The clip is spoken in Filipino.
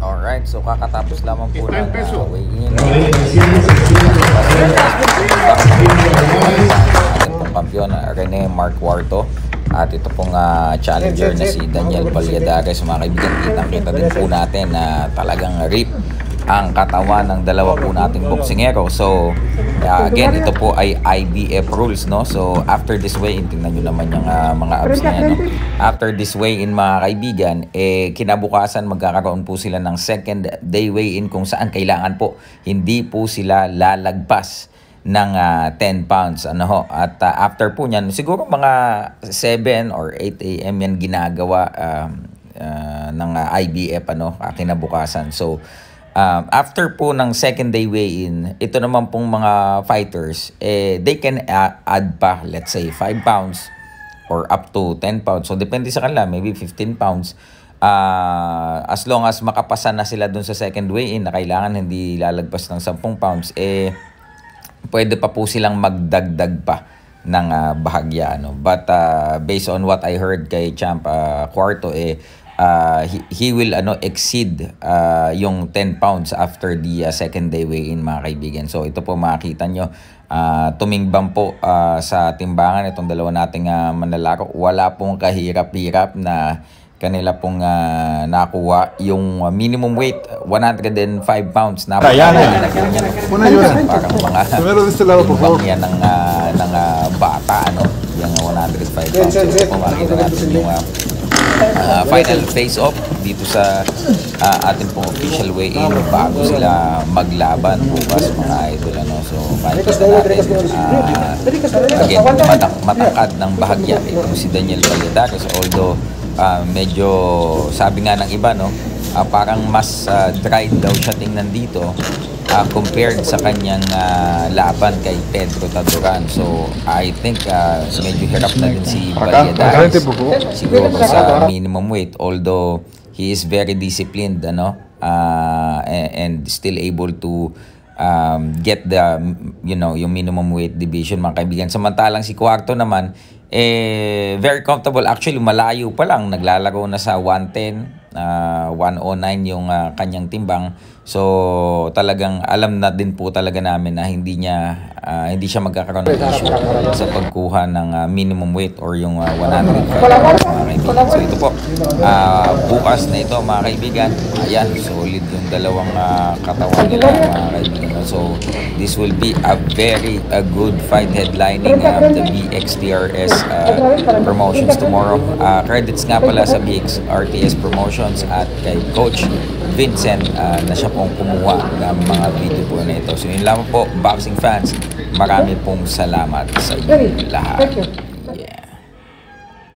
Alright, so kakatapos lamang po ng weigh-in. Ating pong kampiyon, Rene Mark Cuarto. At ito pong challenger na si Daniel Valladares. Mga kaibigan, kitang-kita din po natin na talagang rip ang katawan ng dalawa po nating boksingero. So again, ito po ay IBF rules, no? So after this weigh-in, tingnan nyo naman yung mga abs na yan, no? After this weigh-in, mga kaibigan, kinabukasan magkakaroon po sila ng second day weigh-in kung saan kailangan po hindi po sila lalagpas ng 10 pounds, ano ho. At after po nyan, siguro mga 7 or 8 AM yan ginagawa ng IBF, ano, kinabukasan. So after po ng second day weigh-in, ito naman pong mga fighters, they can add pa, let's say, 5 pounds or up to 10 pounds. So, depende sa kanila, maybe 15 pounds. As long as makapasa na sila dun sa second weigh-in na kailangan hindi lalagpas ng 10 pounds, pwede pa po silang magdagdag pa ng bahagya, ano. But based on what I heard kay Champ Cuarto, he will exceed yung 10 pounds after the second day weigh-in, mga kaibigan. So ito po makikita nyo, tumingbang po sa timbangan itong dalawa nating manlalako. Wala pong kahirap-hirap na kanila pong nakuha yung minimum weight, 105 pounds. Parang mga timbang yan ng bata, ano, yung 105 pounds. So ito po makikita natin yung final face-off dito sa ating pong official weigh-in bago sila maglaban bukas, mga idol, ano. So makikita natin again, matangkad ng bahagya itong si Daniel Valladares, although medyo sabi nga ng iba, no, parang mas dried daw siya tingnan dito compared sa kanyang laban kay Pedro Taduran. So I think medyo hirap na din si Valladares siguro sa minimum weight, although he is very disciplined, ano, and still able to get the, you know, yung minimum weight division, mga kaibigan. Samantalang si Cuarto naman, very comfortable. Actually, malayo pa lang, naglalaro na sa 110, 109 yung kanyang timbang. So talagang alam na din po talaga namin na hindi siya magkakaroon ng issue sa pagkuha ng minimum weight or yung 105 pounds, mga kaibigan. So ito po, bukas na ito, mga kaibigan. Ayan, solid yung dalawang katawan nila, mga kaibigan. So this will be a very good fight headlining the BXTRS promotions tomorrow. Credits nga pala sa BXRTS promotions at kay Coach Vincent na siya pong kumuha ng mga video po na ito. So yun lamang po, boxing fans, marami pong salamat sa inyo lahat.